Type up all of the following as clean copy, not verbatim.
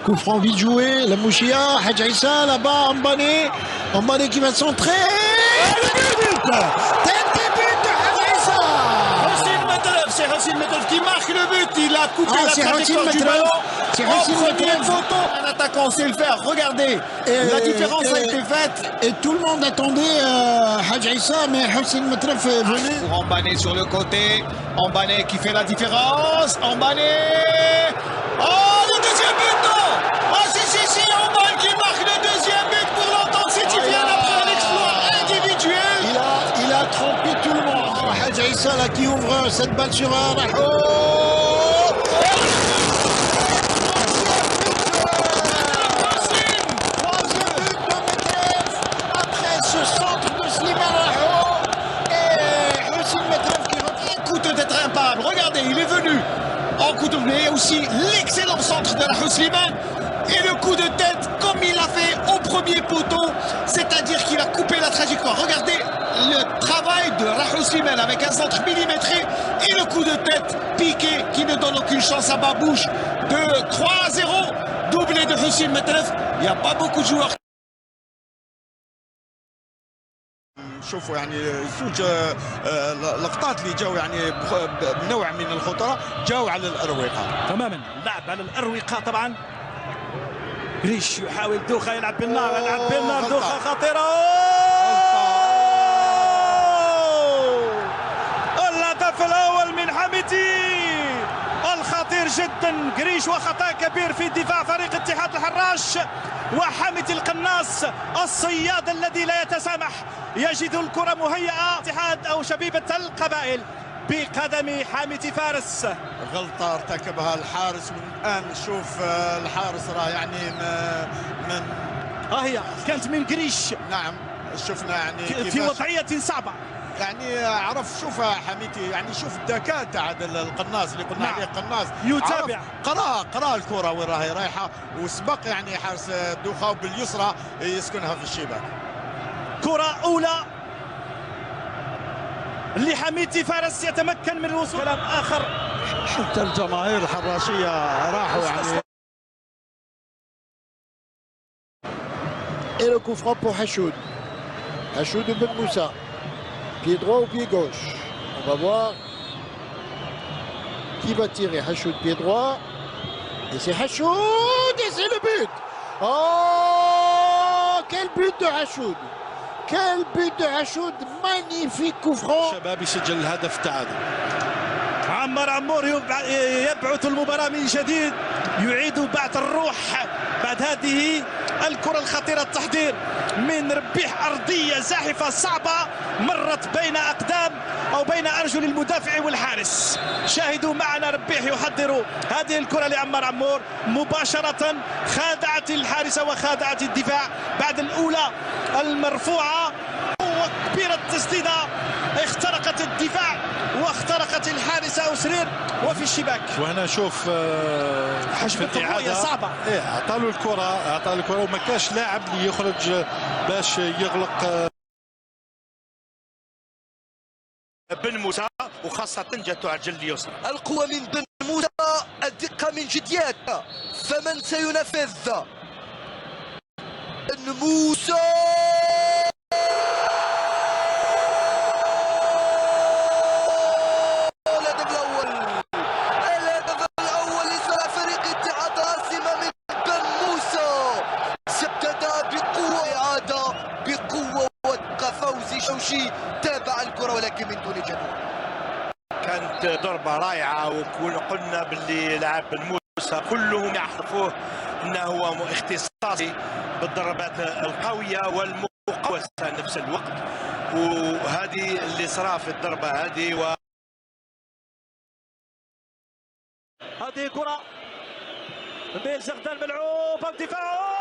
Coup franc vite joué, la Mouchia, Hadj Issa là-bas, Mbane qui va centrer. Tête et but de Hadj Issa. C'est Hossein Metelef qui marque le but. Il a coupé la trajectoire du ballon. C'est Hossein Metelef. Un attaquant sait le faire. Regardez, la différence a été faite. Et tout le monde attendait Hadj Issa, mais Hossein Metelef est venu. Pour Mbane sur le côté. Mbane qui fait la différence. Mbane. Oh, le deuxième but, non! Ah, si, Mbane qui marque le deuxième but pour l'entendre certifié après un exploit individuel. Il a trompé tout le monde. Hadj Issa là qui ouvre cette balle sur Raho. Après ce centre de Slimane Raho et Hossein Metelef qui revient. Écoute d'être impable. Regardez, il est venu en coup de mais aussi l'excellent centre de la Slimane et le coup de tête comme il l'a fait au premier poteau, c'est-à-dire qu'il a coupé la trajectoire. Regardez le travail de Rahou Slimane avec un centre millimétré et le coup de tête piqué qui ne donne aucune chance à Babouche de 3-0, doublé de Hossein Metelef. Il n'y a pas beaucoup de joueurs. شوفوا يعني زوج لقطات اللي جاوا يعني بنوع من الخطوره جاوا على الاروقه تماما. لعب على الاروقه طبعا. جريش يحاول دوخه يلعب بالنار دوخه خطيره. الهدف الاول من حميتي الخطير جدا. جريش وخطا كبير في دفاع فريق اتحاد الحراش وحميتي القناص الصياد الذي لا يتسامح يجد الكرة مهيئة. اتحاد أو شبيبة القبائل بقدم حميتي فارس. غلطة ارتكبها الحارس والآن نشوف الحارس راه يعني من هي كانت من جريش. نعم شفنا يعني في وضعية صعبة. يعني عرف شوف حميتي يعني شوف الذكاء تاع القناص اللي قلنا عليه قناص يتابع قرا الكره وين راهي رايحه وسبق يعني حارس الدوخه باليسرى يسكنها في الشباك. كرة أولى لحميتي فارس يتمكن من الوصول. كلام آخر حتى الجماهير الحراشية راحوا يعني. Et le coup franc pour Hachoud. Hachoud ou Ben Moussa. Pied droit ou pied gauche. On va voir qui va tirer. Hachoud pied droit. Et c'est Hachoud et c'est le but. Oh, quel but de Hachoud. Quel but de Hachoud. Magnifique coup franc. شباب يسجل الهدف التعادل. عمار عمور يبعث المباراة من جديد. يعيد بعث الروح بعد هذه الكرة الخطيرة. التحضير من ربيح أرضية زاحفة صعبة مرت بين أقدام أو بين أرجل المدافع والحارس. شاهدوا معنا ربيح يحضر هذه الكرة لعمار عمور مباشرة. خادعت الحارسة وخادعت الدفاع بعد الأولى المرفوعة. قوة كبيرة التسديدة اخترقت الدفاع واخترقت الحارسة أسرير وفي الشباك. وهنا شوف حجم التقوية صعبة. اعطى له الكرة وما كاش لاعب اللي يخرج باش يغلق. بن موسى وخاصة جاتو على الجل اليسرى. القوة من بن موسى، الدقة من جديات. فمن سينفذ؟ بن موسى تابع الكرة ولكن من دون جدوى. كانت ضربة رائعة وقلنا باللي لاعب بن موسى كلهم يعرفوه انه هو اختصاصي بالضربات القوية والمقوسة نفس الوقت. وهذه اللي صرا في الضربة هذه هذه كرة بين زغدان ملعوبة بدفاعه.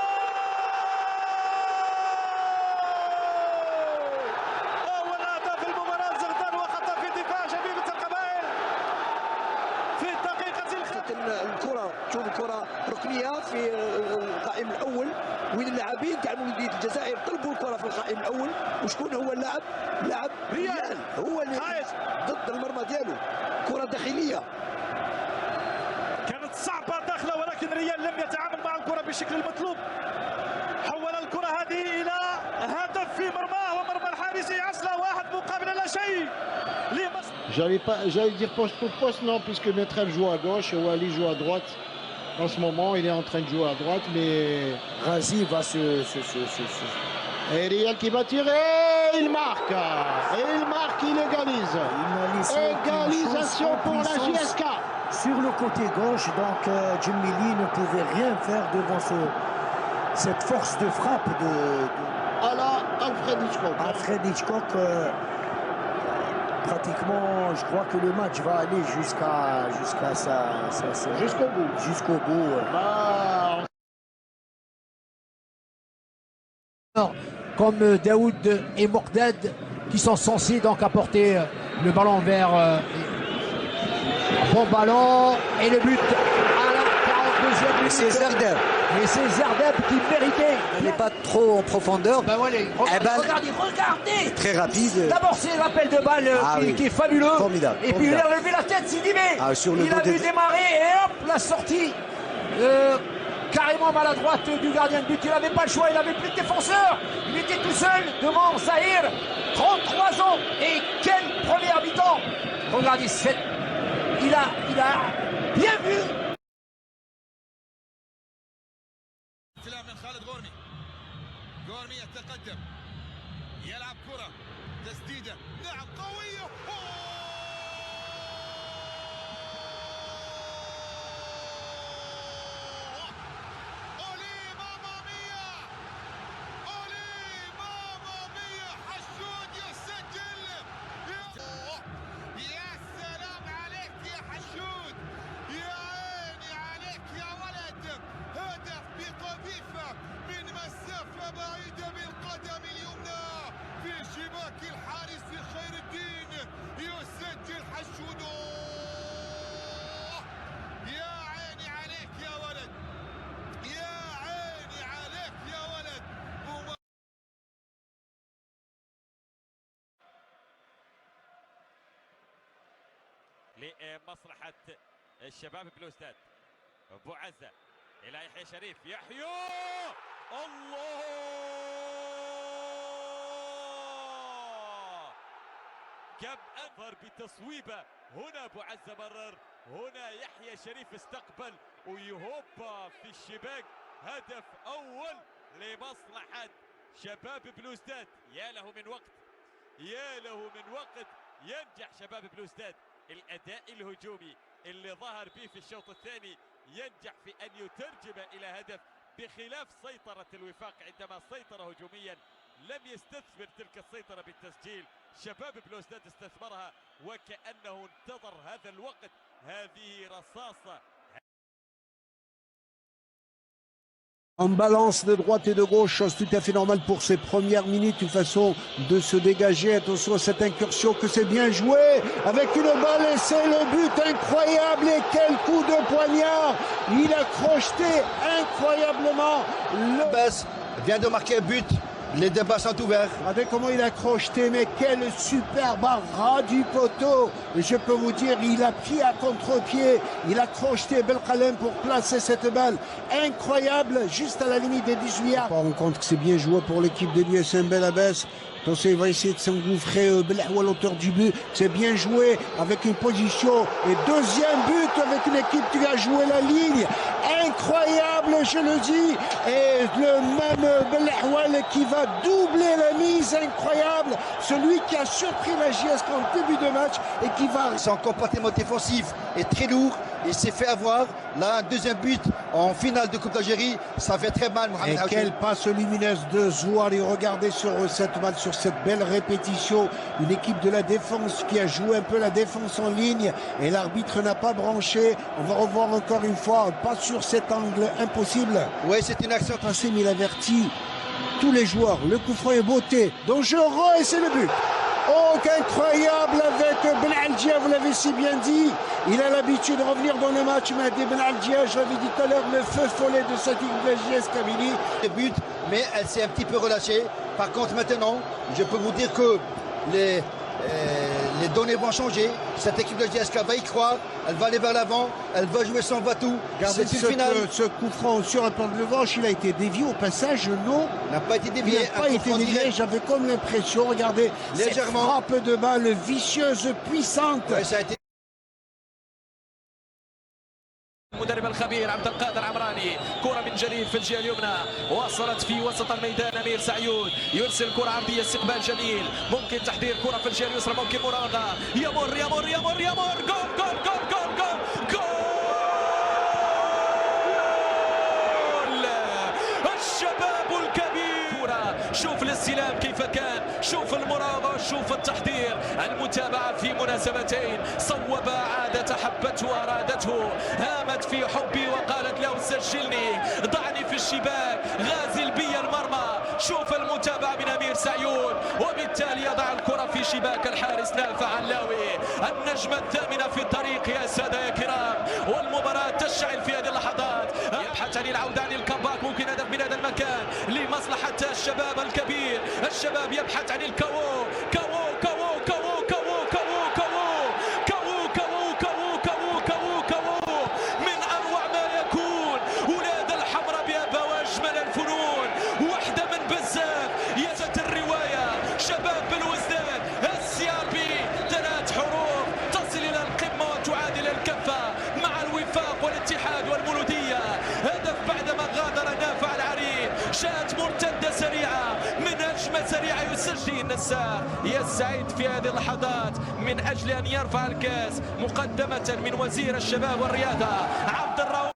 الكرة تشوف الكرة ركنية في القائم الأول وين اللاعبين تاع مولودية الجزائر طلبوا الكرة في القائم الأول. وشكون هو اللاعب؟ لاعب ريال هو اللي ضد المرمى ديالو. كرة داخلية كانت صعبة داخلة ولكن ريال لم يتعامل مع الكرة بالشكل المطلوب. حول الكرة هذه إلى هدف في مرماه ومرمى الحارس عسلة، واحد مقابل لا شيء. J'allais dire poste pour poste, non, puisque Metrel joue à gauche et Wali joue à droite. En ce moment, il est en train de jouer à droite, mais Razi va Et Riel qui va tirer, il marque. Et il marque, il égalise. Égalisation pour la JSK. Sur le côté gauche, donc Djemili ne pouvait rien faire devant cette force de frappe de À la Alfred Hitchcock. Alfred Hitchcock. Pratiquement, je crois que le match va aller jusqu'au bout. Jusqu'au bout. Comme Daoud et Mordad qui sont censés donc apporter le ballon vers bon ballon et le but à la 42e minute. C'est Zerdeb. Et c'est Zerdeb qui méritait. Il n'est pas trop en profondeur. Ben voilà, regardez. Très rapide. D'abord c'est l'appel de balle qui est fabuleux. Formidable. Et puis il a levé la tête, s'il dit mais il a vu démarrer et hop la sortie carrément maladroite du gardien de but. Il n'avait pas le choix, il n'avait plus de défenseur. Il était tout seul devant Zahir. 33 ans. Et quel premier habitant. Regardez, il a bien vu. من خالد غورمي يتقدم يلعب كرة تسديدة نعم قوية أولي ماما ميا حشود يسجل يا سلام عليك يا حشود يا عيني عليك يا ولد هدف بقذيفة من مسافة بعيدة بالقدم اليمنى في شباك الحارس خير الدين يسجل حشود يا عيني عليك يا ولد يا عيني عليك يا ولد لمصلحة الشباب بلوستاد. ابو عزة الى يحيى شريف. يحيى الله كم انظر بتصويبه. هنا ابو عزة مرر، هنا يحيى شريف استقبل ويهوبا في الشباك. هدف اول لمصلحة شباب بلوستاد. يا له من وقت، يا له من وقت ينجح شباب بلوستاد. الاداء الهجومي اللي ظهر به في الشوط الثاني ينجح في ان يترجم الى هدف، بخلاف سيطرة الوفاق عندما سيطر هجوميا لم يستثمر تلك السيطرة بالتسجيل. شباب بلوستاد استثمرها وكأنه انتظر هذا الوقت. هذه رصاصة. En balance de droite et de gauche, chose tout à fait normale pour ces premières minutes, une façon de se dégager. Attention à cette incursion que c'est bien joué avec une balle et c'est le but incroyable. Et quel coup de poignard! Il a crocheté incroyablement. Le Bass vient de marquer un but. Les débats sont ouverts. Regardez comment il a crocheté, mais quel superbe ras du poteau. Et je peux vous dire, il a pied à contre-pied. Il a crocheté Belkhalem pour placer cette balle. Incroyable, juste à la limite des 18 yards. On compte que c'est bien joué pour l'équipe de l'USM Belabès. Attention, il va essayer de s'engouffrer à l'auteur du but. C'est bien joué avec une position. Et deuxième but avec une équipe qui a joué la ligne. Incroyable, je le dis. Et le même Belahwal qui va doubler la mise. Incroyable. Celui qui a surpris la JSK en début de match et qui va... Son comportement défensif est très lourd. Il s'est fait avoir. Là, un deuxième but en finale de Coupe d'Algérie. Ça fait très mal, Mohamed Haoui. Et quelle passe lumineuse de Zouari. Regardez sur cette balle, sur cette belle répétition. Une équipe de la défense qui a joué un peu la défense en ligne. Et l'arbitre n'a pas branché. On va revoir encore une fois. Pas sur cet angle impossible. Oui, c'est une action tracée, mais il avertit tous les joueurs. Le coup franc est beauté. Dangereux et c'est le but. Oh, incroyable avec Ben Aldia, vous l'avez si bien dit. Il a l'habitude de revenir dans le match, mais Ben Aldia, je l'avais dit tout à l'heure, le feu follet de cette équipe de la JSK Kabylie. Le but, mais elle s'est un petit peu relâchée. Par contre, maintenant, je peux vous dire que les données vont changer. Cette équipe de GSK va y croire. Elle va aller vers l'avant. Elle va jouer son va-tout. Regardez C'est une finale. ce coup franc sur un plan de revanche, il a été dévié au passage, non? Il n'a pas été dévié. Il n'a pas été dévié, j'avais comme l'impression, regardez, légèrement. cette frappe de balle vicieuse, puissante. Ouais, ça a été... المدرب الخبير عبد القادر عمراني، كرة من جديد في الجهة اليمنى، وصلت في وسط الميدان أمير سعيود، يرسل كرة عرضية، استقبال جميل، ممكن تحضير كرة في الجهة اليسرى، ممكن مراوغة، يمر يمر يمر يمر، جول جول جول جول جول جول الشباب الكبير. شوف الاستلام كيف كان، شوف المراوغة، شوف التحضير، المتابعة في مناسبتين، صوب عادة، حبته أرادته، هامت في حبي وقالت له سجلني، ضعني في الشباك، غازل بي المرمى. شوف المتابعة من أمير سعيود، وبالتالي يضع الكرة في شباك الحارس نافع علاوي. النجمة الثامنة في الطريق يا سادة يا كرام، والمباراة تشتعل في هذه اللحظات. يبحث عن العودة عن الكامباك، ممكن هدف من هذا المكان لمصلحة الشباب الكبير. الشباب يبحث عن الكاو كاو كاو كاو كاو كاو كاو كاو كاو كاو كاو كاو من أروع ما يكون. ولاد الحمراء بأبا وأجمل الفنون، واحدة من بزاف يزت الرواية. شباب بالوزدان السيابي، 3 حروف تصل إلى القمة وتعادل الكفة مع الوفاق والاتحاد والمولودية. هدف بعدما غادر نافع العرين، شات مرتدة سريعة من هجمة سريعة يسجل النساء. يسعد في هذه اللحظات من أجل أن يرفع الكاس مقدمة من وزير الشباب والرياضة عبد الرؤوف.